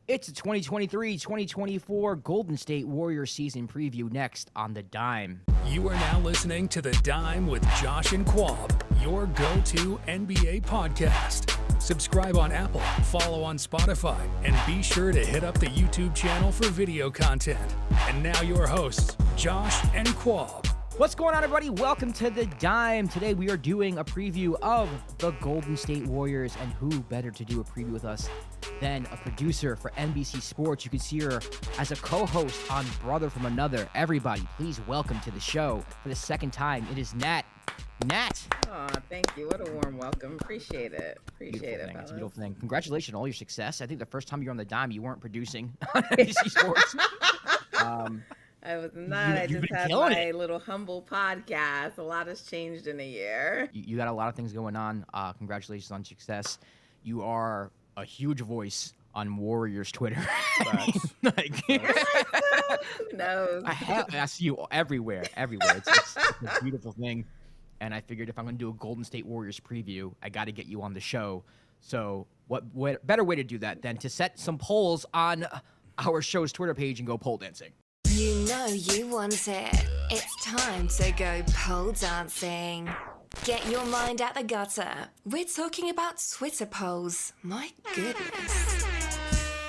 It's a 2023-2024 Golden State Warriors season preview next on The Dime. You are now listening to The Dime with Josh and Quab, your go-to NBA podcast. Subscribe on Apple, follow on Spotify, and be sure to hit up the YouTube channel for video content. And now your hosts, Josh and Quab. What's going on, everybody? Welcome to The Dime. Today we are doing a preview of the Golden State Warriors, and who better to do a preview with us than a producer for NBC Sports. You can see her as a co-host on Brother from Another. Everybody, please welcome to the show for the second time. It is Nat. Nat. Oh, thank you. What a warm welcome. Appreciate it. Appreciate it. It's a beautiful thing. Congratulations on all your success. I think the first time you were on The Dime, you weren't producing on NBC Sports. I was not. I just had my little humble podcast. A lot has changed in a year. You got a lot of things going on. Congratulations on success. You are a huge voice on Warriors Twitter. No. I see you everywhere. It's a beautiful thing. And I figured if I'm going to do a Golden State Warriors preview, I got to get you on the show. So what better way to do that than to set some polls on our show's Twitter page and go pole dancing? You know you want it. It's time to go pole dancing. Get your mind out the gutter. We're talking about Twitter polls. My goodness.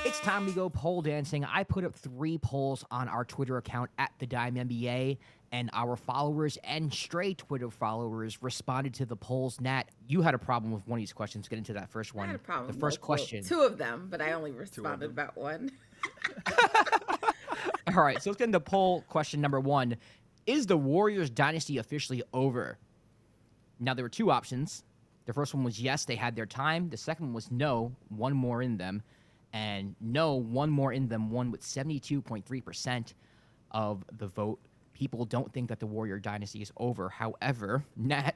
It's time to go pole dancing. I put up 3 polls on our Twitter account at The Dime NBA, and our followers and stray Twitter followers responded to the polls. Nat, you had a problem with one of these questions. Get into that first one. I had a problem. The first question. 2 of them, but I only responded about 1. All right, so let's get into poll question number 1. Is the Warriors dynasty officially over? Now, there were 2 options. The first one was yes, they had their time. The second one was no, one more in them. And no, one more in them won with 72.3% of the vote. People don't think that the Warrior dynasty is over. However, Nat,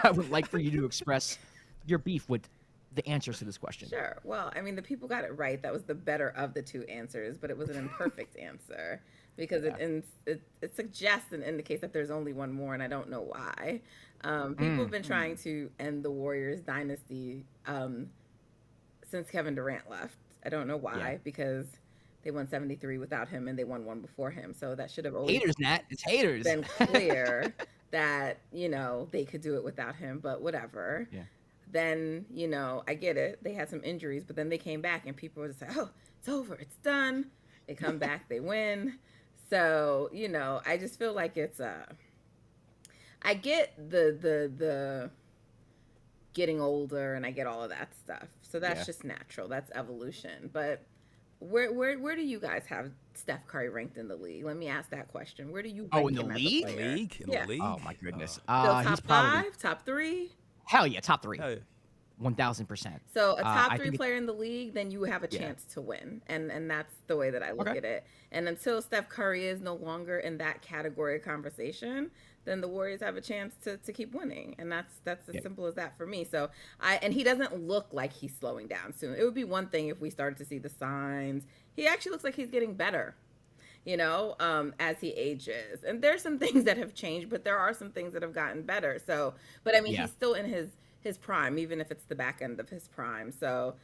I would like for you to express your beef with the answers to this question. Sure. Well, I mean, the people got it right. That was the better of the 2 answers, but it was an imperfect answer because it suggests and indicates that there's only one more, and I don't know why. People have been trying to end the Warriors dynasty since Kevin Durant left. I don't know why, because they won 73 without him, and they won 1 before him. So that should have always haters, Nat. It's haters. been clear that, they could do it without him, but whatever. Yeah. Then, I get it. They had some injuries, but then they came back, and people were just like, oh, it's over. It's done. They come back. They win. So, I just feel like it's I get the getting older, and I get all of that stuff. So that's just natural. That's evolution. But where do you guys have Steph Curry ranked in the league? Let me ask that question. Where do you rank in the him league? as a player? The league? Oh, my goodness. So top he's probably 5, top 3? Hell yeah, top 3. Hell yeah. 1,000%. So a top I 3 think player in the league, then you have a chance to win. And that's the way that I look at it. And until Steph Curry is no longer in that category of conversation, then the Warriors have a chance to keep winning. And that's as simple as that for me. So and he doesn't look like he's slowing down soon. It would be one thing if we started to see the signs. He actually looks like he's getting better, as he ages. And there's some things that have changed, but there are some things that have gotten better. So, but I mean, he's still in his prime, even if it's the back end of his prime. So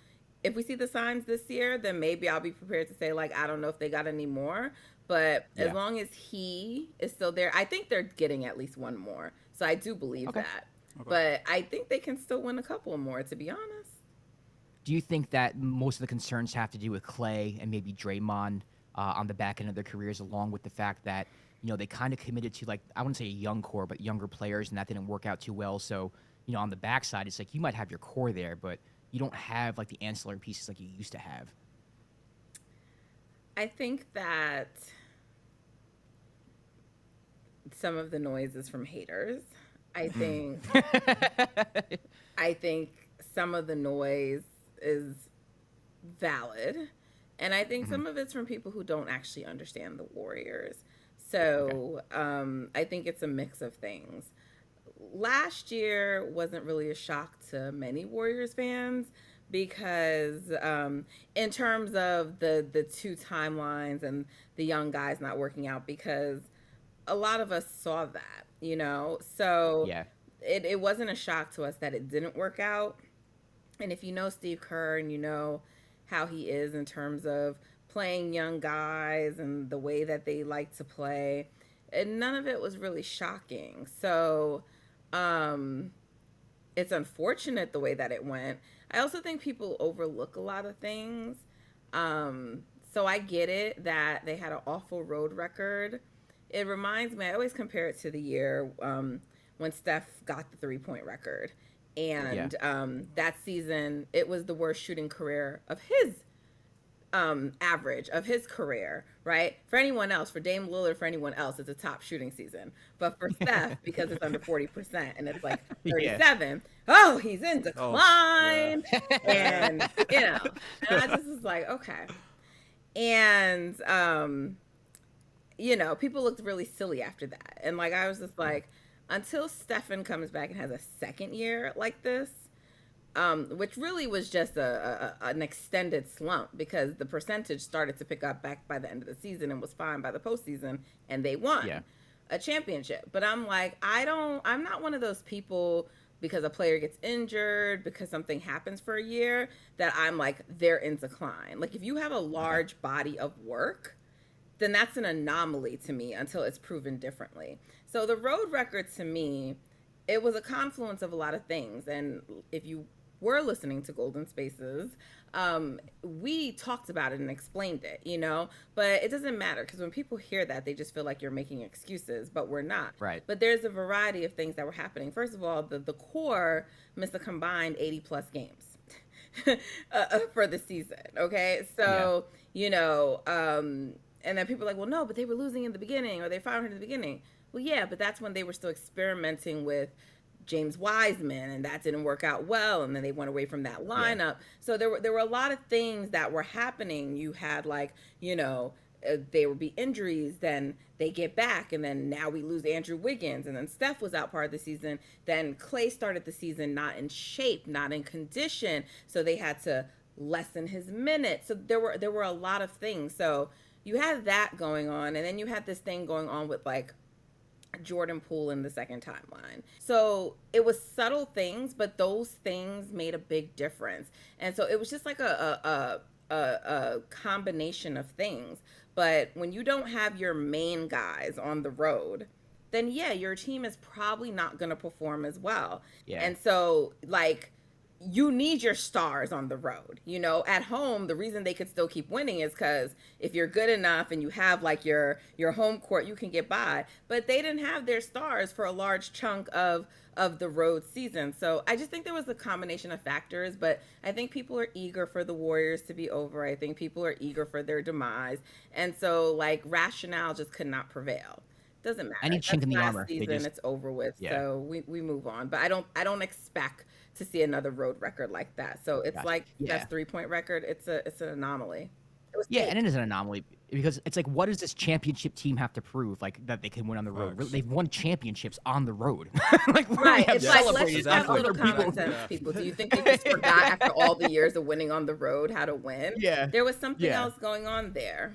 if we see the signs this year, then maybe I'll be prepared to say, like, I don't know if they got any more. But as long as he is still there, I think they're getting at least 1 more. So I do believe that. Okay. But I think they can still win a couple more, to be honest. Do you think that most of the concerns have to do with Klay and maybe Draymond on the back end of their careers, along with the fact that, they kind of committed to, like, I wouldn't say a young core, but younger players, and that didn't work out too well. So, on the backside, it's like you might have your core there, but you don't have, like, the ancillary pieces like you used to have. I think that some of the noise is from haters. I think some of the noise is valid. And I think some of it's from people who don't actually understand the Warriors. So I think it's a mix of things. Last year wasn't really a shock to many Warriors fans because in terms of the 2 timelines and the young guys not working out, because a lot of us saw that, so it wasn't a shock to us that it didn't work out. And if you know Steve Kerr and how he is in terms of playing young guys and the way that they like to play. And none of it was really shocking. So it's unfortunate the way that it went. I also think people overlook a lot of things. So I get it that they had an awful road record. It reminds me, I always compare it to the year when Steph got the 3-point record. And that season, it was the worst shooting career of his average of his career, right? For anyone else, for Dame Lillard, for anyone else, it's a top shooting season. But for Steph, because it's under 40% and it's like 37, he's in decline. And, and I just was like, okay. And, people looked really silly after that. And like, I was just like, until Stephen comes back and has a second year like this, which really was just an extended slump because the percentage started to pick up back by the end of the season and was fine by the postseason, and they won a championship. But I'm like, I'm not one of those people because a player gets injured, because something happens for a year, that I'm like, they're in decline. Like, if you have a large body of work, then that's an anomaly to me until it's proven differently. So the road record to me, it was a confluence of a lot of things. And if you were listening to Golden Spaces, we talked about it and explained it, but it doesn't matter because when people hear that, they just feel like you're making excuses, but we're not. Right. But there's a variety of things that were happening. First of all, the core missed a combined 80 plus games for the season. Okay. So, and then people are like, well, no, but they were losing in the beginning, or they fired in the beginning. Well, yeah, but that's when they were still experimenting with James Wiseman, and that didn't work out well, and then they went away from that lineup. So there were a lot of things that were happening. You had there would be injuries, then they get back, and then now we lose Andrew Wiggins, and then Steph was out part of the season. Then Klay started the season not in shape, not in condition, so they had to lessen his minutes. So there were a lot of things. So you had that going on, and then you had this thing going on with like Jordan Poole in the second timeline. So it was subtle things, but those things made a big difference. And so it was just like a combination of things. But when you don't have your main guys on the road, then your team is probably not going to perform as well. Yeah. And so like, you need your stars on the road. At home, the reason they could still keep winning is because if you're good enough and you have like your home court, you can get by. But they didn't have their stars for a large chunk of the road season. So I just think there was a combination of factors, but I think people are eager for the Warriors to be over. I think people are eager for their demise. And so like rationale just could not prevail. Doesn't matter. Any chink in the armor. Season, it's over with. Yeah. So we move on. But I don't expect to see another road record like that. So it's like that's 3-point record. It's an anomaly. And it is an anomaly because it's like, what does this championship team have to prove, like that they can win on the road? They've won championships on the road. Like, right? It's like, let's just have a little common sense, people. Do you think they just forgot after all the years of winning on the road how to win? Yeah, there was something else going on there.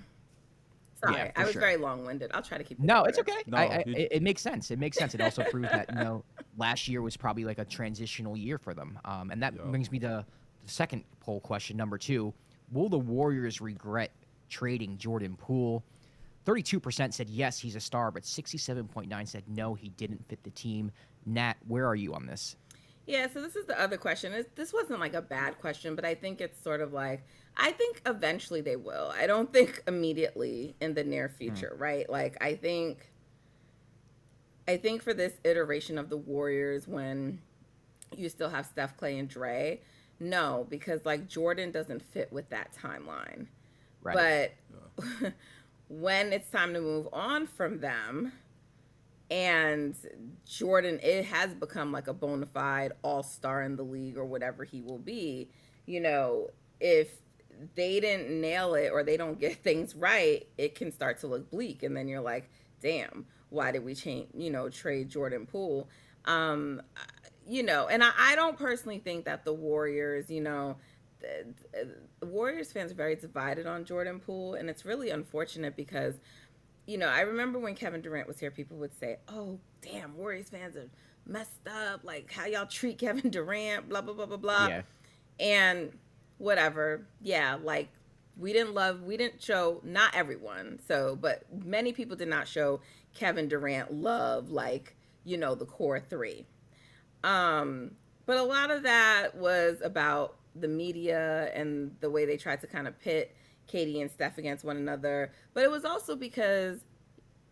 Sorry, I was very long-winded. I'll try to keep it No, it's okay. It makes sense. It makes sense. It also proves that, last year was probably like a transitional year for them. And that brings me to the second poll question, number 2. Will the Warriors regret trading Jordan Poole? 32% said yes, he's a star, but 67.9% said no, he didn't fit the team. Nat, where are you on this? Yeah, so this is the other question. This wasn't like a bad question, but I think it's sort of like, I think eventually they will. I don't think immediately in the near future, right? Like, I think for this iteration of the Warriors, when you still have Steph, Klay, and Dre, no, because like Jordan doesn't fit with that timeline. Right. But when it's time to move on from them, and Jordan, it has become like a bona fide all-star in the league or whatever he will be, if they didn't nail it or they don't get things right, it can start to look bleak. And then you're like, damn, why did we trade Jordan Poole? And I don't personally think that the Warriors, the Warriors fans are very divided on Jordan Poole. And it's really unfortunate because, I remember when Kevin Durant was here, people would say, oh, damn, Warriors fans are messed up. Like, how y'all treat Kevin Durant, blah, blah, blah, blah, blah. Yeah. And whatever. Yeah, like we didn't show, not everyone, but many people did not show Kevin Durant love like, the core three. But a lot of that was about the media and the way they tried to kind of pit Katie and Steph against one another. But it was also because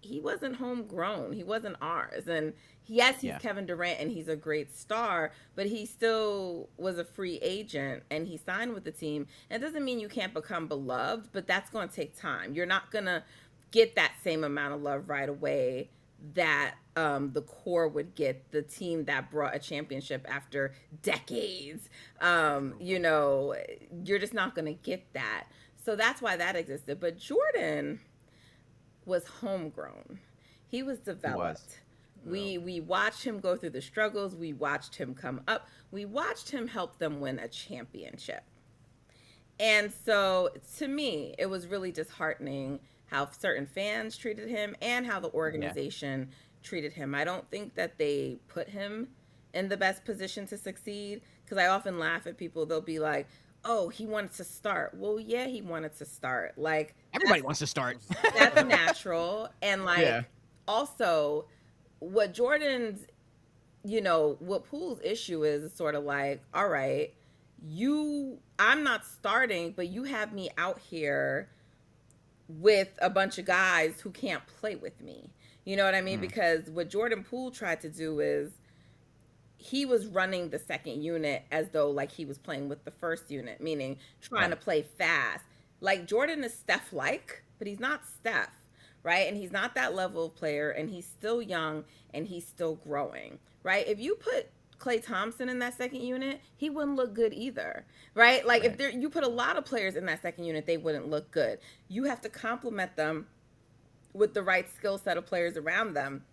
he wasn't homegrown. He wasn't ours. And yes, he's Kevin Durant and he's a great star, but he still was a free agent and he signed with the team. And it doesn't mean you can't become beloved, but that's going to take time. You're not going to get that same amount of love right away that the core would get, the team that brought a championship after decades. You're just not going to get that. So that's why that existed. But Jordan was homegrown. He was developed. We watched him go through the struggles. We watched him come up. We watched him help them win a championship. And so to me, it was really disheartening how certain fans treated him and how the organization treated him. I don't think that they put him in the best position to succeed, because I often laugh at people. They'll be like, oh, he wanted to start. Well, yeah, he wanted to start. Like, everybody wants to start. That's natural. And also what Jordan's, what Poole's issue is sort of like, all right, I'm not starting, but you have me out here with a bunch of guys who can't play with me. You know what I mean? Because what Jordan Poole tried to do is he was running the second unit as though like he was playing with the first unit, meaning trying to play fast. Like Jordan is Steph-like, but he's not Steph, right? And he's not that level of player, and he's still young and he's still growing, right? If you put Klay Thompson in that second unit, he wouldn't look good either, right? Like if you put a lot of players in that second unit, they wouldn't look good. You have to complement them with the right skill set of players around them,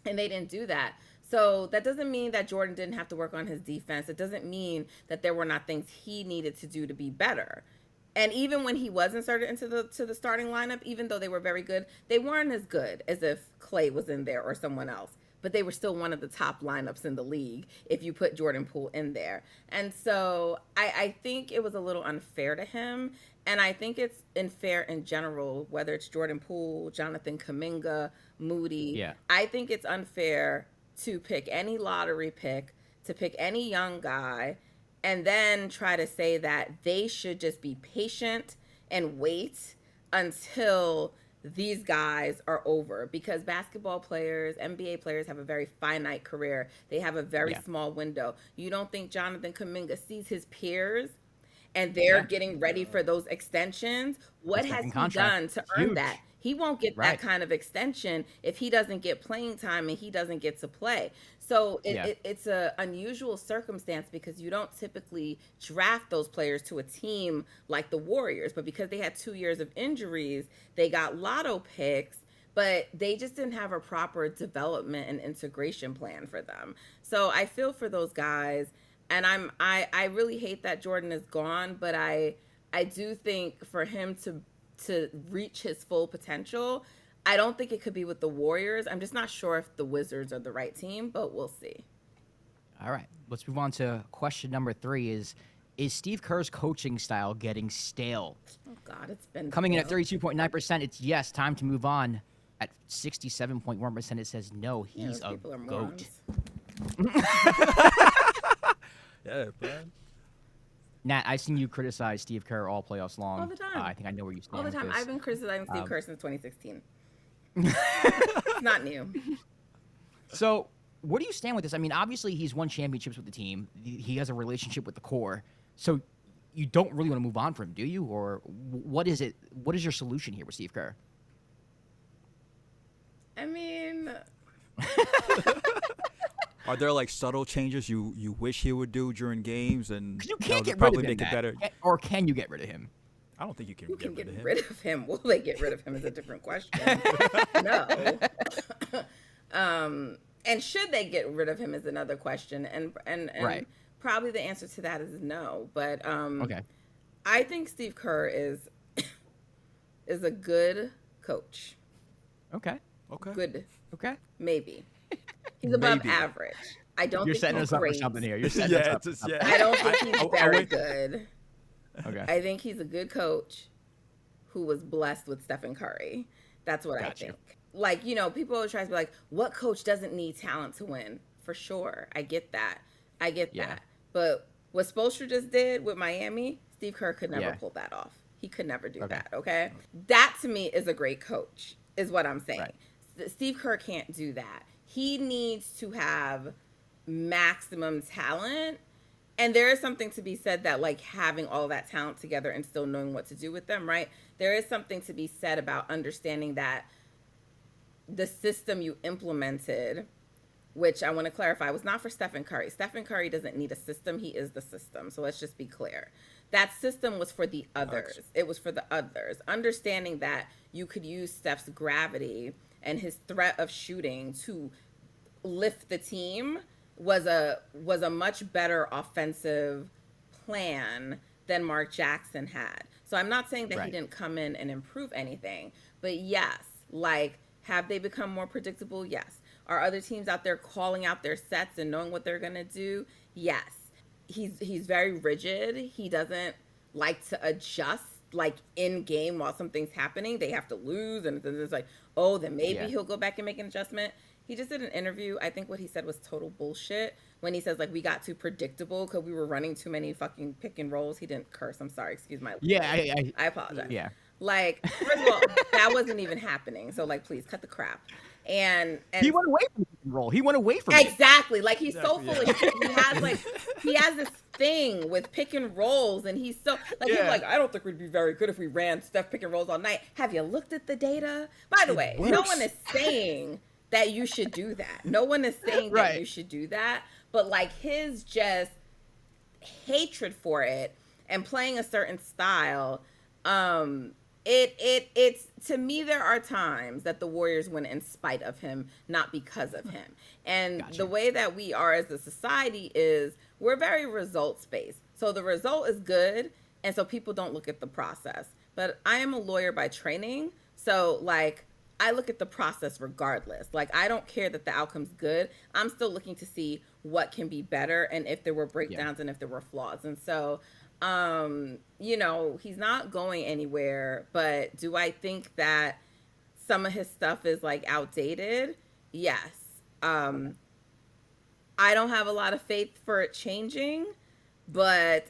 and they didn't do that. So that doesn't mean that Jordan didn't have to work on his defense. It doesn't mean that there were not things he needed to do to be better. And even when he was inserted into the starting lineup, even though they were very good, they weren't as good as if Klay was in there or someone else. But they were still one of the top lineups in the league if you put Jordan Poole in there. And so I think it was a little unfair to him. And I think it's unfair in general, whether it's Jordan Poole, Jonathan Kuminga, Moody. Yeah. I think it's unfair to pick any lottery pick, to pick any young guy, and then try to say that they should just be patient and wait until these guys are over, because basketball players, NBA players have a very finite career. They have a very small window. You don't think Jonathan Kuminga sees his peers and they're getting ready for those extensions? What has he done to earn that? He won't get that kind of extension if he doesn't get playing time and he doesn't get to play. So it's an unusual circumstance, because you don't typically draft those players to a team like the Warriors. But because they had 2 years of injuries, they got lotto picks, but they just didn't have a proper development and integration plan for them. So I feel for those guys, and I really hate that Jordan is gone, but I do think for him to reach his full potential, I don't think it could be with the Warriors. I'm just not sure if the Wizards are the right team, but we'll see. All right, let's move on to question number 3 is Steve Kerr's coaching style getting stale? Oh, God, it's been coming in at 32.9%. It's yes, time to move on. At 67.1%, it says no, he's a goat. Yeah, man. Nat, I've seen you criticize Steve Kerr all playoffs long. All the time. I think I know where you stand. All the time. With this. I've been criticizing Steve Kerr since 2016. It's not new. So, where do you stand with this? I mean, obviously he's won championships with the team. He has a relationship with the core. So, you don't really want to move on from him, do you? Or what is it? What is your solution here with Steve Kerr? I mean, are there like subtle changes you wish he would do during games, and you can't get probably rid of him, make it better? Or can you get rid of him? I don't think you can get rid of him. Will they get rid of him is a different question. No. And should they get rid of him is another question. And right. Probably the answer to that is no. But okay. I think Steve Kerr is a good coach. Okay. Good. Okay. Maybe. He's above average. I don't You're think setting he's us up great. for something here. You're setting us up. I don't think he's very good. Okay. I think he's a good coach who was blessed with Stephen Curry. That's what I think. Like, people always try to be like, what coach doesn't need talent to win? For sure. I get that. But what Spoelstra just did with Miami, Steve Kerr could never pull that off. He could never do that, okay? That, to me, is a great coach, is what I'm saying. Right. Steve Kerr can't do that. He needs to have maximum talent. And there is something to be said that, like, having all that talent together and still knowing what to do with them, right? There is something to be said about understanding that the system you implemented, which I want to clarify, was not for Stephen Curry. Stephen Curry doesn't need a system. He is the system. So let's just be clear. That system was for the others. It was for the others. Understanding that you could use Steph's gravity and his threat of shooting to lift the team was a much better offensive plan than Mark Jackson had. So I'm not saying that he didn't come in and improve anything, but yes, like, have they become more predictable? Yes. Are other teams out there calling out their sets and knowing what they're going to do? Yes. He's very rigid. He doesn't like to adjust, like, in game while something's happening. They have to lose, and then it's like, oh, then maybe he'll go back and make an adjustment. He just did an interview. I think what he said was total bullshit when he says, like, we got too predictable because we were running too many fucking pick and rolls. He didn't curse. I'm sorry. Excuse my language. I apologize. Yeah. Like, first of all, that wasn't even happening. So, like, please cut the crap. And he went away from the pick and roll. He went away from it. Exactly. Like, he's so full of shit. He has this thing with pick and rolls, and he's so, like, he's like, I don't think we'd be very good if we ran Steph pick and rolls all night. Have you looked at the data? By the way, no one is saying that you should do that. No one is saying that you should do that. But, like, his just hatred for it and playing a certain style, it's to me, there are times that the Warriors win in spite of him, not because of him. And the way that we are as a society is we're very results based. So the result is good, and so people don't look at the process. But I am a lawyer by training, so, like, I look at the process regardless. Like, I don't care that the outcome's good. I'm still looking to see what can be better and if there were breakdowns and if there were flaws. And so, he's not going anywhere, but do I think that some of his stuff is, like, outdated? Yes. I don't have a lot of faith for it changing, but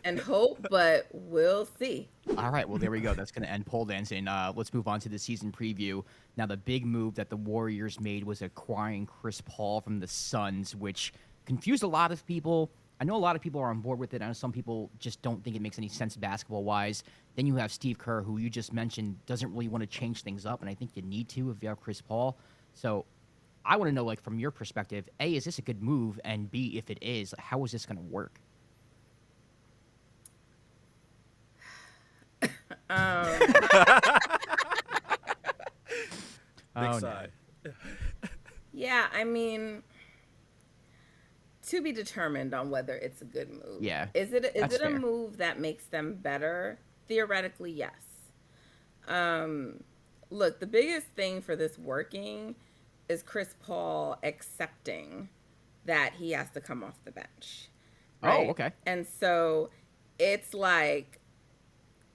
we'll see. All right, well, there we go. That's going to end pole dancing. Let's move on to the season preview. Now, the big move that the Warriors made was acquiring Chris Paul from the Suns, which confused a lot of people. I know a lot of people are on board with it. I know some people just don't think it makes any sense basketball-wise. Then you have Steve Kerr, who you just mentioned doesn't really want to change things up, and I think you need to if you have Chris Paul. So I want to know, like, from your perspective, A, is this a good move? And B, if it is, how is this going to work? Big side. Yeah, I mean, to be determined on whether it's a good move. Yeah. Is it a move that makes them better? Theoretically, yes. Look, the biggest thing for this working is Chris Paul accepting that he has to come off the bench. Right? Oh, okay. And so it's like,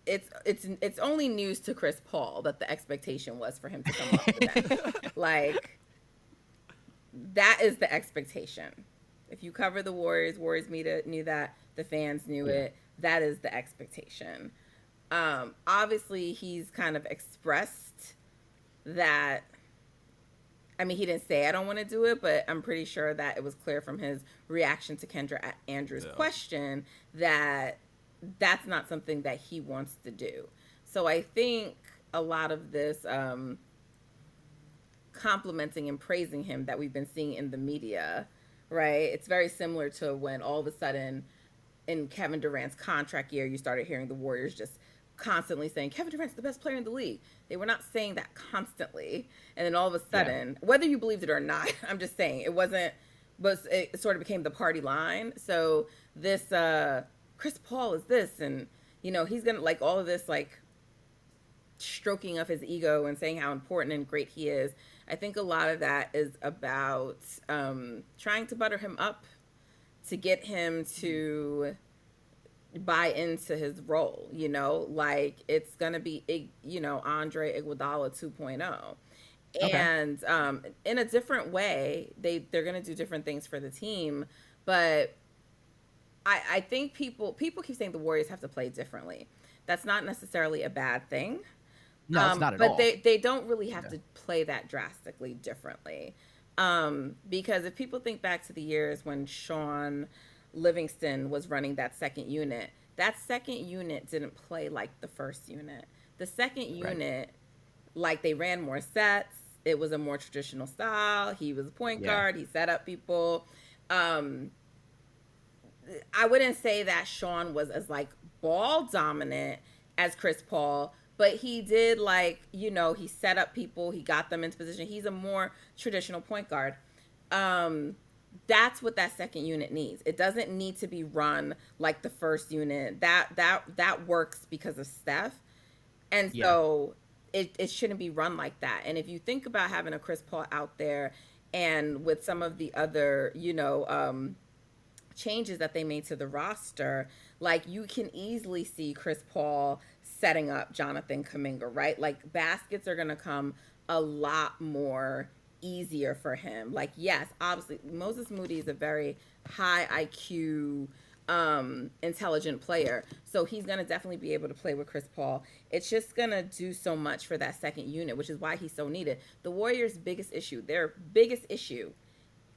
it's only news to Chris Paul that the expectation was for him to come off the bench. Like, that is the expectation. If you cover the Warriors knew that, the fans knew it. That is the expectation. Obviously, he's kind of expressed that. I mean, he didn't say I don't want to do it, but I'm pretty sure that it was clear from his reaction to Kendra Andrews' question that that's not something that he wants to do. So I think a lot of this complimenting and praising him that we've been seeing in the media, right? It's very similar to when all of a sudden in Kevin Durant's contract year, you started hearing the Warriors just constantly saying, Kevin Durant's the best player in the league. They were not saying that constantly. And then all of a sudden, whether you believed it or not, I'm just saying it sort of became the party line. So this, Chris Paul is this, and, he's going to, like, all of this, like, stroking of his ego and saying how important and great he is. I think a lot of that is about trying to butter him up to get him to buy into his role, you know, like it's going to be, you know, Andre Iguodala 2.0. Okay. And in a different way, they're going to do different things for the team. But I think people keep saying the Warriors have to play differently. That's not necessarily a bad thing. No, it's not at but all. They don't really have to play that drastically differently. Because if people think back to the years when Sean Livingston was running that second unit didn't play like the first unit. The second unit, like they ran more sets. It was a more traditional style. He was a point guard. He set up people. I wouldn't say that Sean was as like ball dominant as Chris Paul, but he did, like, you know, he set up people. He got them into position. He's a more traditional point guard. That's what that second unit needs. It doesn't need to be run like the first unit. That works because of Steph. And so it shouldn't be run like that. And if you think about having a Chris Paul out there and with some of the other, you know, changes that they made to the roster, like you can easily see Chris Paul setting up Jonathan Kuminga, right? Like baskets are going to come a lot more easier for him. Like, yes, obviously Moses Moody is a very high IQ, intelligent player. So he's going to definitely be able to play with Chris Paul. It's just going to do so much for that second unit, which is why he's so needed. The Warriors' biggest issue,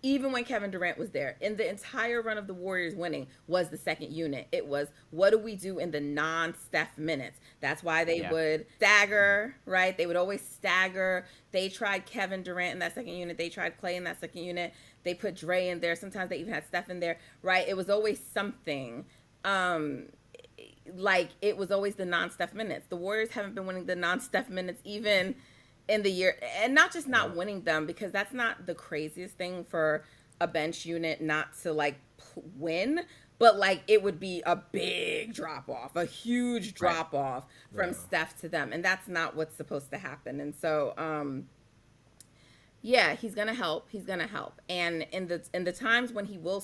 even when Kevin Durant was there, in the entire run of the Warriors winning, was the second unit. It was, what do we do in the non-Steph minutes? That's why they would stagger, right? They would always stagger. They tried Kevin Durant in that second unit. They tried Klay in that second unit. They put Dre in there. Sometimes they even had Steph in there, right? It was always something. Like, it was always the non-Steph minutes. The Warriors haven't been winning the non-Steph minutes even in the year, and not just not winning them, because that's not the craziest thing for a bench unit not to like win, but like it would be a big drop off, a huge drop off from Steph to them, and that's not what's supposed to happen. And so he's gonna help, and in the times when he will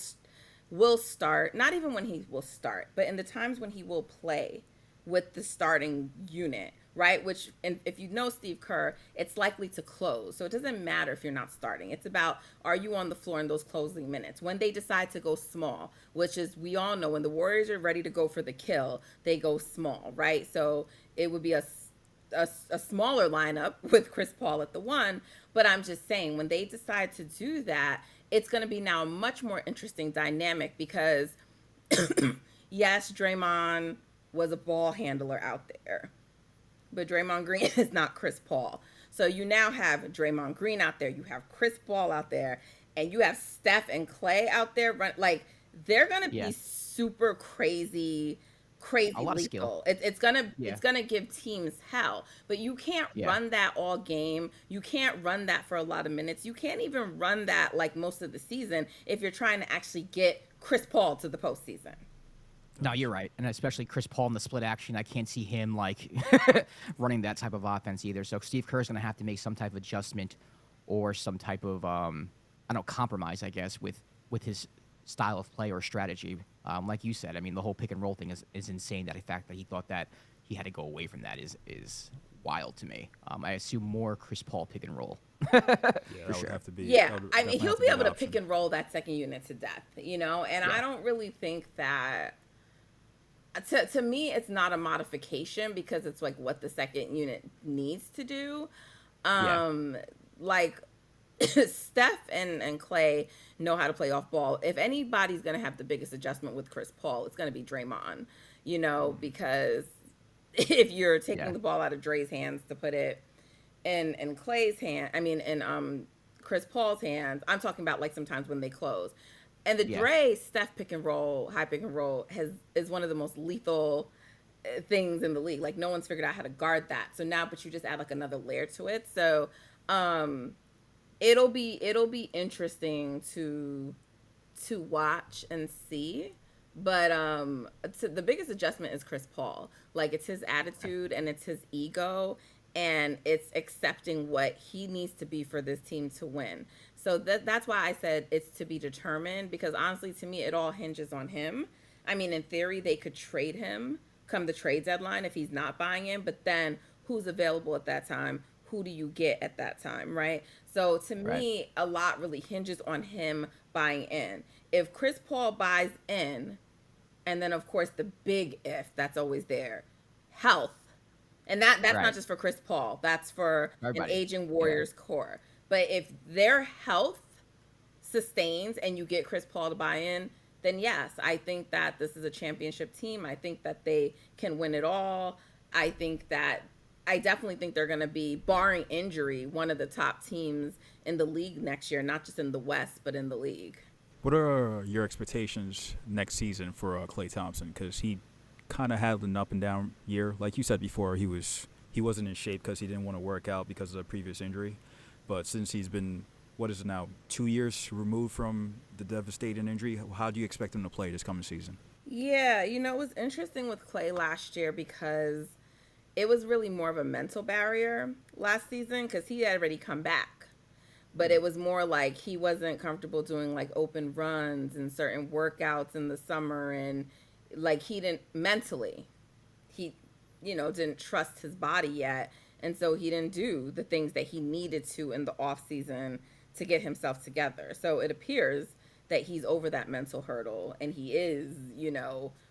start, not even when he will start, but in the times when he will play with the starting unit, right? Which, and if you know Steve Kerr, it's likely to close. So it doesn't matter if you're not starting. It's about, are you on the floor in those closing minutes? When they decide to go small, which is, we all know when the Warriors are ready to go for the kill, they go small, right? So it would be a smaller lineup with Chris Paul at the 1. But I'm just saying, when they decide to do that, it's going to be now a much more interesting dynamic because, yes, Draymond was a ball handler out there, but Draymond Green is not Chris Paul. So you now have Draymond Green out there, you have Chris Paul out there, and you have Steph and Klay out there. Like, they're going to be super crazy a lot of lethal. skill. It's gonna give teams hell. But you can't run that all game. You can't run that for a lot of minutes. You can't even run that like most of the season if you're trying to actually get Chris Paul to the postseason. No, you're right. And especially Chris Paul in the split action, I can't see him like running that type of offense either. So Steve Kerr is going to have to make some type of adjustment or some type of, compromise, I guess, with his style of play or strategy. Like you said, I mean, the whole pick and roll thing is insane. That the fact that he thought that he had to go away from that is wild to me. I assume more Chris Paul pick and roll. That would have to be. Yeah, I mean, he'll be able to pick and roll that second unit to death, you know? And I don't really think that... To me, it's not a modification because it's like what the second unit needs to do. Like Steph and Klay know how to play off ball. If anybody's going to have the biggest adjustment with Chris Paul, it's going to be Draymond, you know, because if you're taking the ball out of Dre's hands to put it in Klay's hand, in Chris Paul's hands, I'm talking about like sometimes when they close. And the Dre Steph pick and roll, high pick and roll is one of the most lethal things in the league. Like, no one's figured out how to guard that. So now, but you just add like another layer to it. So it'll be interesting to watch and see. But the biggest adjustment is Chris Paul. Like, it's his attitude and it's his ego, and it's accepting what he needs to be for this team to win. So that's why I said it's to be determined, because honestly, to me, it all hinges on him. I mean, in theory, they could trade him come the trade deadline if he's not buying in, but then who's available at that time? Who do you get at that time, right? So to me, a lot really hinges on him buying in. If Chris Paul buys in, and then of course the big if that's always there, health. And that's not just for Chris Paul. That's for everybody. An aging Warriors core. But if their health sustains and you get Chris Paul to buy in, then yes, I think that this is a championship team. I think that they can win it all. I definitely think they're going to be, barring injury, one of the top teams in the league next year, not just in the West, but in the league. What are your expectations next season for Klay Thompson? Because he kind of had an up and down year. Like you said before, he wasn't in shape because he didn't want to work out because of the previous injury. But since he's been, 2 years removed from the devastating injury, how do you expect him to play this coming season? Yeah, it was interesting with Klay last year because it was really more of a mental barrier last season because he had already come back. But it was more like he wasn't comfortable doing like open runs and certain workouts in the summer, and like he didn't mentally, he didn't trust his body yet, and so he didn't do the things that he needed to in the off season to get himself together. So it appears that he's over that mental hurdle and he is,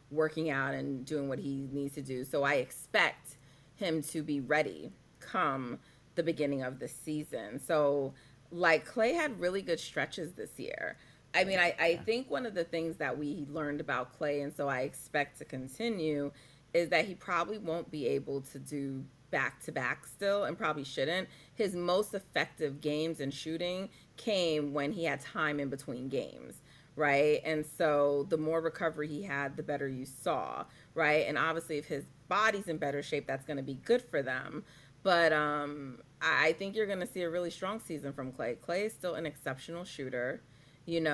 working out and doing what he needs to do. So I expect him to be ready come the beginning of the season. So like Klay had really good stretches this year. I mean, I think one of the things that we learned about Klay, and so I expect to continue, is that he probably won't be able to do back-to-back still, and probably shouldn't. His most effective games in shooting came when he had time in between games, right? And so the more recovery he had, the better you saw, right? And obviously if his body's in better shape, that's going to be good for them. But I think you're going to see a really strong season from Klay. Klay is still an exceptional shooter, and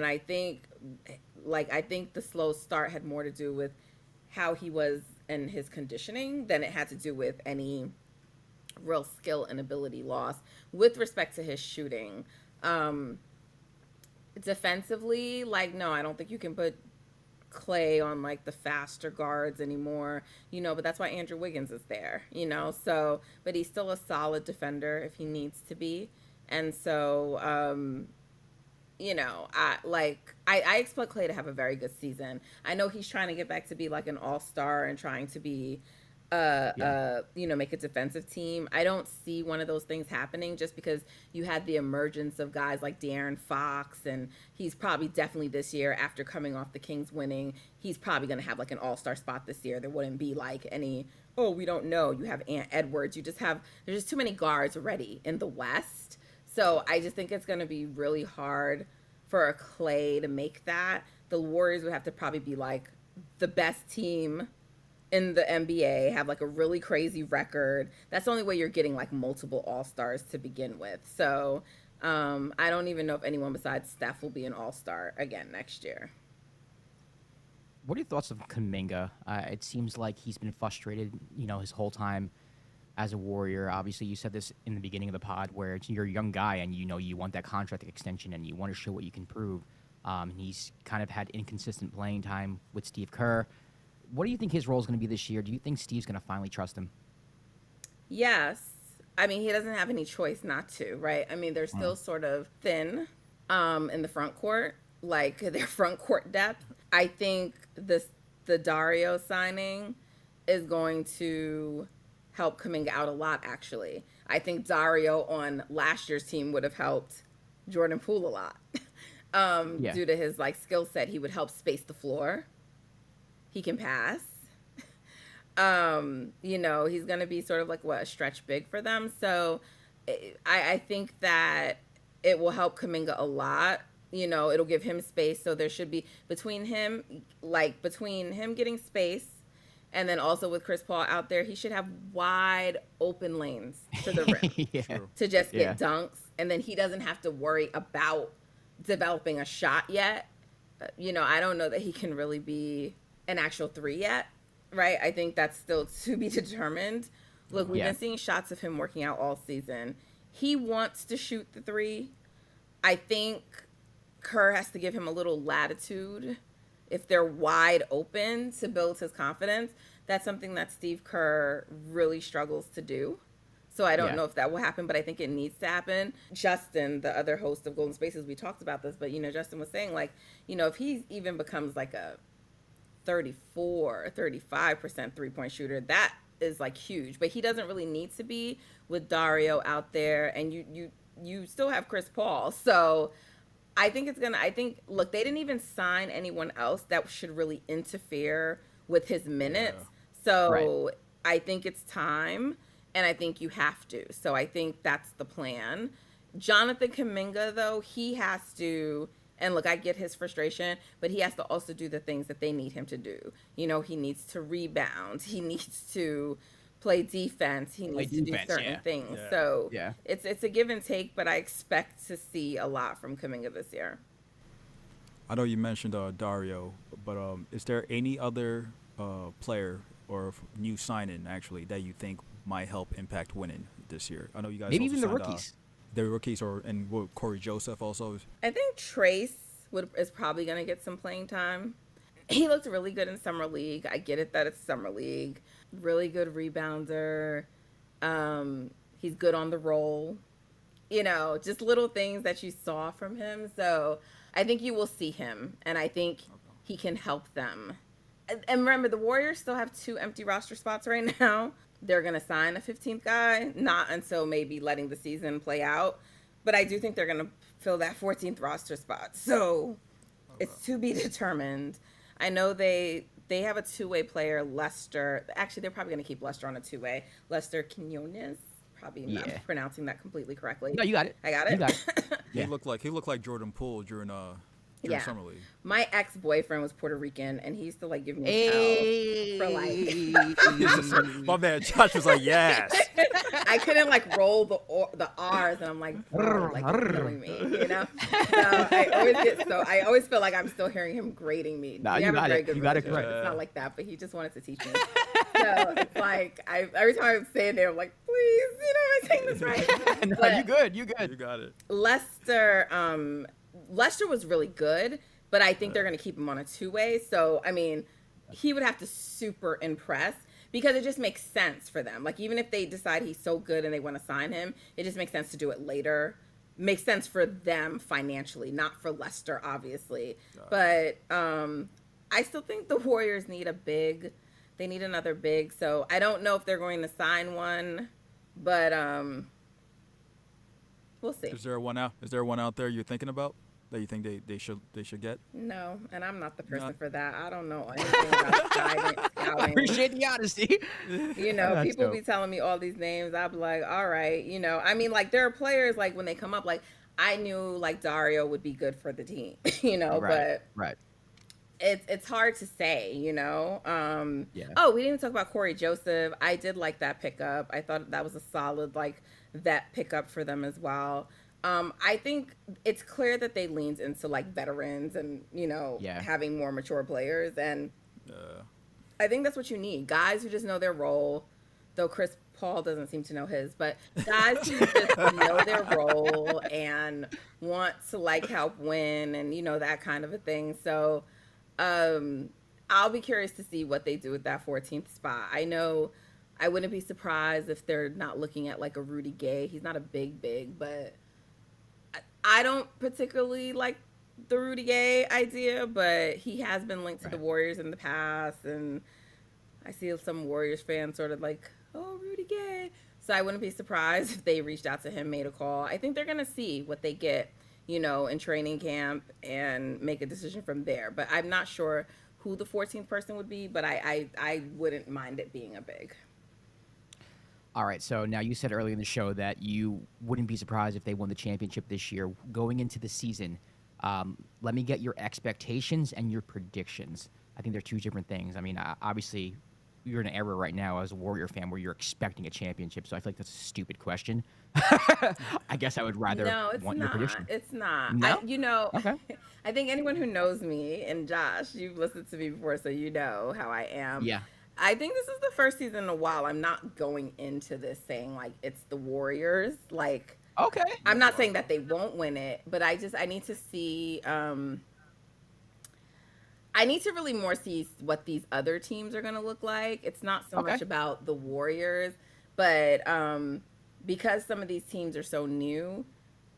I think the slow start had more to do with how he was and his conditioning than it had to do with any real skill and ability loss with respect to his shooting. Defensively, no, I don't think you can put Klay on the faster guards anymore, but that's why Andrew Wiggins is there, so, but he's still a solid defender if he needs to be. And so, I expect Klay to have a very good season. I know he's trying to get back to be an all-star and trying to be, make a defensive team. I don't see one of those things happening just because you had the emergence of guys like De'Aaron Fox, and he's probably definitely this year, after coming off the Kings winning, he's probably going to have an all-star spot this year. There wouldn't be any, we don't know. You have Ant Edwards. There's just too many guards already in the West. So I just think it's going to be really hard for a Klay to make that. The Warriors would have to probably be the best team in the NBA, have a really crazy record. That's the only way you're getting multiple all-stars to begin with. So I don't even know if anyone besides Steph will be an all-star again next year. What are your thoughts of Kuminga? It seems like he's been frustrated, his whole time as a Warrior. Obviously, you said this in the beginning of the pod, where you're a young guy and you want that contract extension and you want to show what you can prove. He's kind of had inconsistent playing time with Steve Kerr. What do you think his role is going to be this year? Do you think Steve's going to finally trust him? Yes. I mean, he doesn't have any choice not to, right? I mean, they're still sort of thin in the front court, their front court depth. I think the Dario signing is going to help Kuminga out a lot, actually. I think Dario on last year's team would have helped Jordan Poole a lot. Due to his skill set, he would help space the floor. He can pass. He's going to be sort of a stretch big for them. So I think that it will help Kuminga a lot. It'll give him space. So there should be between him getting space, and then also with Chris Paul out there, he should have wide open lanes to the rim to just get dunks. And then he doesn't have to worry about developing a shot yet. I don't know that he can really be an actual three yet, right? I think that's still to be determined. Look, we've been seeing shots of him working out all season. He wants to shoot the three. I think Kerr has to give him a little latitude if they're wide open to build his confidence, that's something that Steve Kerr really struggles to do. So I don't know if that will happen, but I think it needs to happen. Justin, the other host of Golden Spaces, we talked about this, but, Justin was saying, like, if he even becomes like a 34, 35% three-point shooter, that is like huge. But he doesn't really need to be with Dario out there, and you still have Chris Paul. So I think look, they didn't even sign anyone else that should really interfere with his minutes. So I think it's time. And I think you have to. So I think that's the plan. Jonathan Kuminga, though, he has to, and look, I get his frustration, but he has to also do the things that they need him to do. He needs to rebound. He needs to play defense. He needs to do certain things. Yeah. So it's a give and take, but I expect to see a lot from Kuminga this year. I know you mentioned Dario, but is there any other player or new sign-in, actually, that you think might help impact winning this year? I know you guys maybe also even the signed, rookies. The rookies, and Corey Joseph also. I think Trace is probably going to get some playing time. He looked really good in Summer League. I get it that it's Summer League. Really good rebounder. He's good on the roll. Just little things that you saw from him. So I think you will see him, and I think he can help them. And remember, the Warriors still have 2 empty roster spots right now. They're going to sign a 15th guy, not until maybe letting the season play out. But I do think they're going to fill that 14th roster spot. So it's to be determined. I know they have a 2-way player, Lester. Actually, they're probably going to keep Lester on a 2-way. Lester Quinones. Probably not pronouncing that completely correctly. No, you got it. I got it. You got it. He looked like Jordan Poole during Summer League. My ex-boyfriend was Puerto Rican, and he used to give me hell for like. My man Josh was like, yes. I couldn't roll the R's, and I'm like, bro, you're killing me, So I always feel like I'm still hearing him grading me. No, you got it. You got it correct. It's not like that, but he just wanted to teach me. So it's like every time I'm saying it, I'm like, please, am I saying this right? No, you good. You got it. Lester was really good, but I think they're going to keep him on a 2-way. So, he would have to super impress because it just makes sense for them. Even if they decide he's so good and they want to sign him, it just makes sense to do it later. Makes sense for them financially, not for Lester, obviously. But I still think the Warriors need a big. They need another big. So, I don't know if they're going to sign one, but we'll see. Is there one out there you're thinking about that you think they should get? No, and I'm not the person for that. I don't know anything about scouting. I appreciate the honesty. People be telling me all these names. I'll be like, all right, there are players when they come up, I knew Dario would be good for the team, but it's hard to say, Oh, we didn't even talk about Corey Joseph. I did like that pickup. I thought that was a solid vet pickup for them as well. I think it's clear that they leaned into veterans and having more mature players, and I think that's what you need, guys who just know their role. Though Chris Paul doesn't seem to know his, but guys who just know their role and want to help win and that kind of a thing. So I'll be curious to see what they do with that 14th spot. I know I wouldn't be surprised if they're not looking at a Rudy Gay. He's not a big, but I don't particularly like the Rudy Gay idea, but he has been linked to the Warriors in the past, and I see some Warriors fans sort of oh, Rudy Gay. So I wouldn't be surprised if they reached out to him, made a call. I think they're going to see what they get, in training camp and make a decision from there. But I'm not sure who the 14th person would be, but I wouldn't mind it being a big. All right, so now you said earlier in the show that you wouldn't be surprised if they won the championship this year. Going into the season, let me get your expectations and your predictions. I think they're 2 different things. Obviously, you're in an era right now as a Warrior fan where you're expecting a championship, so I feel like that's a stupid question. I guess I would rather want your prediction. It's not. No? Okay. I think anyone who knows me, and Josh, you've listened to me before, so you know how I am. Yeah. I think this is the first season in a while I'm not going into this saying it's the Warriors. Okay. I'm not saying that they won't win it, but I need to see. I need to really more see what these other teams are going to look like. It's not so much about the Warriors, but because some of these teams are so new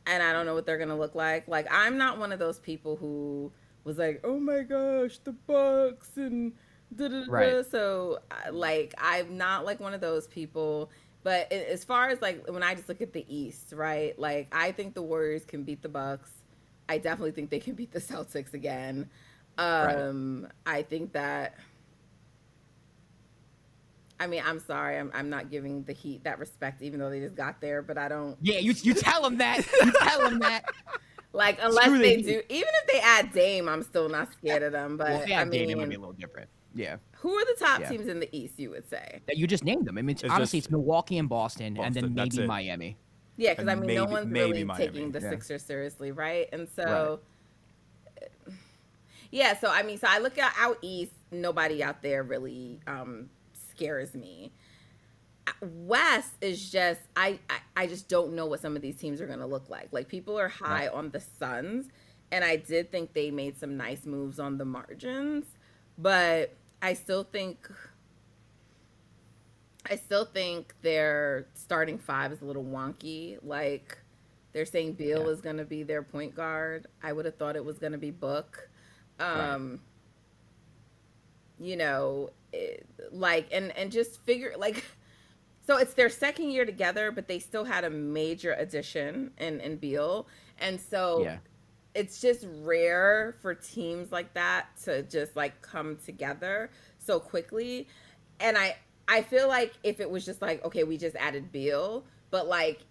and I don't know what they're going to look like. Like, I'm not one of those people who was like, oh my gosh, the Bucks and da-da-da. Right. So, like, I'm not like one of those people. But as far as like when I just look at the East, right? Like, I think the Warriors can beat the Bucks. I definitely think they can beat the Celtics again. I think that. I mean, I'm sorry, I'm not giving the Heat that respect, even though they just got there. But I don't. Yeah, you tell them that. You tell them that. Like, unless they do, even if they add Dame, I'm still not scared of them. But well, if they add I Dame, mean, it might be a little different. Yeah. Who are the top teams in the East? You would say You just named them. I mean, honestly, it's Milwaukee and Boston, and then maybe Miami. Yeah, because I mean, no one's really Miami, taking the Sixers seriously, right? And so, yeah. So I mean, so I look at out East. Nobody out there really scares me. West is just I just don't know what some of these teams are going to look like. Like, people are high on the Suns, and I did think they made some nice moves on the margins, but I still think their starting five is a little wonky. Like, they're saying Beal is going to be their point guard. I would have thought it was going to be Book. You know, like, and just figure, like, so it's their second year together, but they still had a major addition in Beal. And so it's just rare for teams like that to just, like, come together so quickly. And I feel like if it was just like, okay, we just added Beal, but, like,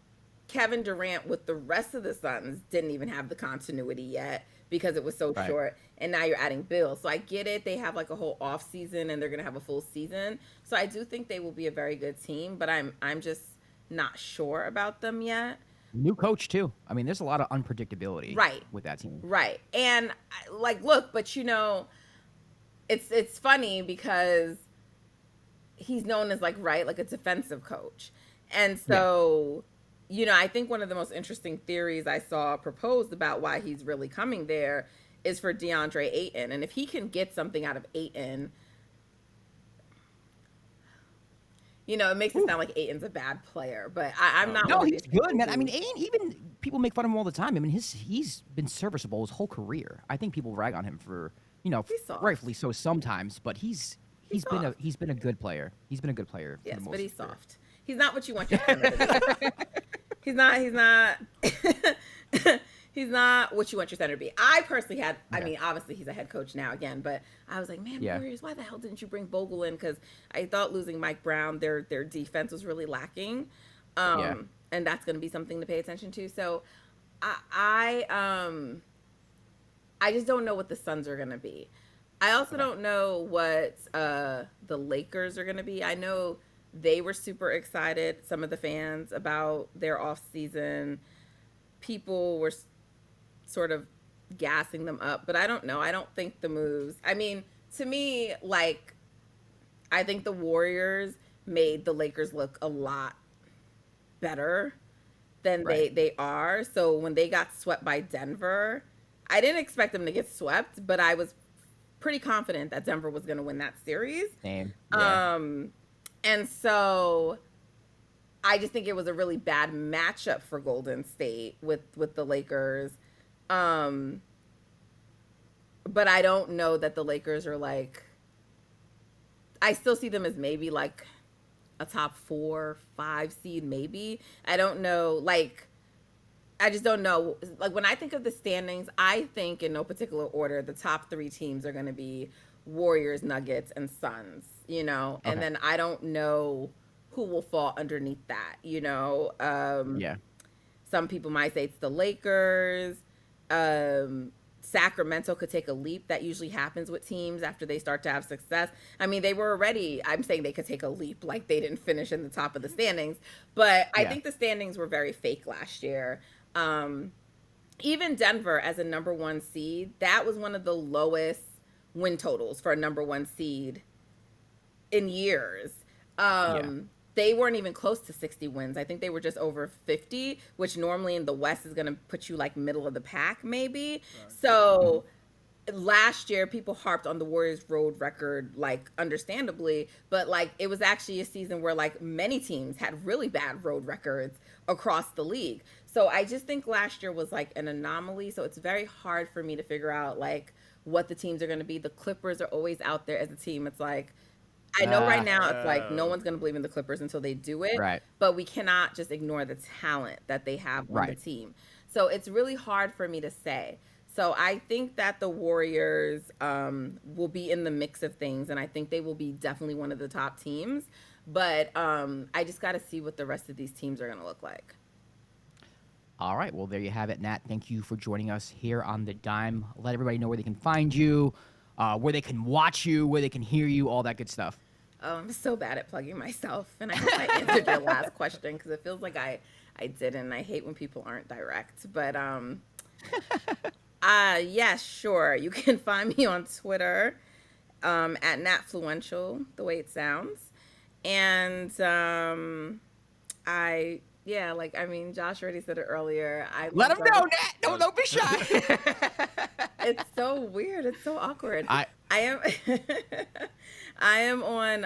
Kevin Durant with the rest of the Suns didn't even have the continuity yet because it was so short. And now you're adding Beal. So I get it. They have, like, a whole off season and they're going to have a full season. So I do think they will be a very good team, but I'm just not sure about them yet. New coach too. I mean, there's a lot of unpredictability with that team. Right. And, like, look, but, you know, it's funny because he's known as, like, like a defensive coach. And so, you know, I think one of the most interesting theories I saw proposed about why he's really coming there is for DeAndre Ayton. And if he can get something out of Ayton, you know, it makes it sound like Ayton's a bad player, but I'm not. No, he's good, man. I mean, Ayton, even people make fun of him all the time. I mean, he's been serviceable his whole career. I think people rag on him for, you know, rightfully so sometimes, but he's been a good player. He's been a good player. Yes, but he's soft. He's not what you want your center to be. He's not what you want your center to be. I personally had, I mean, obviously he's a head coach now again, but I was like, man, Warriors, why the hell didn't you bring Vogel in? Because I thought losing Mike Brown, their defense was really lacking. And that's going to be something to pay attention to. So I just don't know what the Suns are going to be. I also don't know what the Lakers are going to be. I know they were super excited, some of the fans, about their offseason. People were sort of gassing them up, but I don't know. I don't think the moves, I mean, to me, like, I think the Warriors made the Lakers look a lot better than they are. So when they got swept by Denver, I didn't expect them to get swept, but I was pretty confident that Denver was going to win that series. Same. And so I just think it was a really bad matchup for Golden State with the Lakers. But I don't know that the Lakers are, like, I still see them as maybe like a top 4, 5 seed, maybe. I don't know. Like, I just don't know. Like, when I think of the standings, I think in no particular order, the top 3 teams are going to be Warriors, Nuggets, and Suns, you know? And then I don't know who will fall underneath that, you know? Some people might say it's the Lakers. Sacramento could take a leap. That usually happens with teams after they start to have success. I mean, they were already, I'm saying they could take a leap, like they didn't finish in the top of the standings. But I think the standings were very fake last year. Even Denver as a number 1 seed, that was one of the lowest win totals for a number 1 seed in years. They weren't even close to 60 wins. I think they were just over 50, which normally in the West is going to put you like middle of the pack, maybe. So last year people harped on the Warriors road record, like understandably, but like it was actually a season where like many teams had really bad road records across the league. So I just think last year was like an anomaly. So it's very hard for me to figure out like what the teams are going to be. The Clippers are always out there as a team. It's like, I know right now it's like no one's going to believe in the Clippers until they do it, Right. but we cannot just ignore the talent that they have on the team. So it's really hard for me to say. So I think that the Warriors will be in the mix of things, and I think they will be definitely one of the top teams. But I just got to see what the rest of these teams are going to look like. All right. Well, there you have it, Nat. Thank you for joining us here on The Dime. Let everybody know where they can find you, where they can watch you, where they can hear you, all that good stuff. Oh, I'm so bad at plugging myself. And I hope I answered your last question because it feels like I didn't. I hate when people aren't direct. But yes, sure. You can find me on Twitter at NatFluential, the way it sounds. And Josh already said it earlier. Let them know, Nat. Don't be shy. It's so weird. It's so awkward. I am on.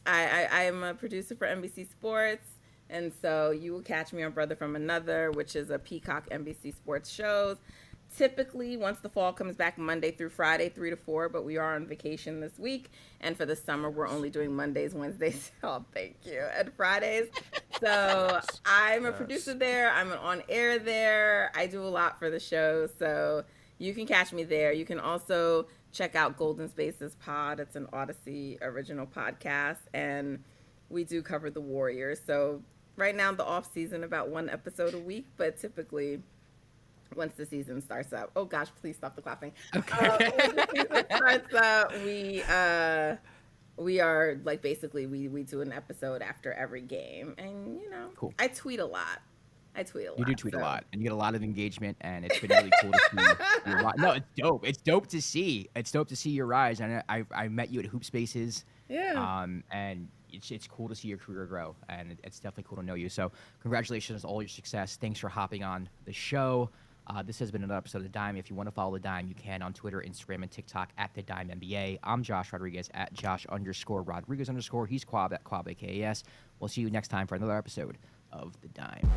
I am a producer for NBC Sports, and so you will catch me on Brother from Another, which is a Peacock NBC Sports shows. Typically, once the fall comes back, Monday through Friday, 3 to 4, but we are on vacation this week. And for the summer, we're only doing Mondays, Wednesdays, thank you, and Fridays. So I'm a producer there. I'm on air there. I do a lot for the show. So you can catch me there. You can also check out Golden Spaces Pod. It's an Odyssey original podcast. And we do cover the Warriors. So right now, the off season, about 1 episode a week, but typically once the season starts up. Oh gosh, please stop the clapping. Okay. Once the season starts up, we are like basically we do an episode after every game, and cool. I tweet a lot. You do tweet a lot, and you get a lot of engagement, and it's been really cool to see your rise. No, it's dope. It's dope to see. It's dope to see your rise. And I met you at Hoop Spaces. Yeah. And it's cool to see your career grow, and it's definitely cool to know you. So congratulations on all your success. Thanks for hopping on the show. This has been another episode of The Dime. If you want to follow The Dime, you can on Twitter, Instagram, and TikTok at The Dime NBA. I'm Josh Rodriguez at Josh_Rodriguez_. He's Quab at Quab AKAS. We'll see you next time for another episode of The Dime.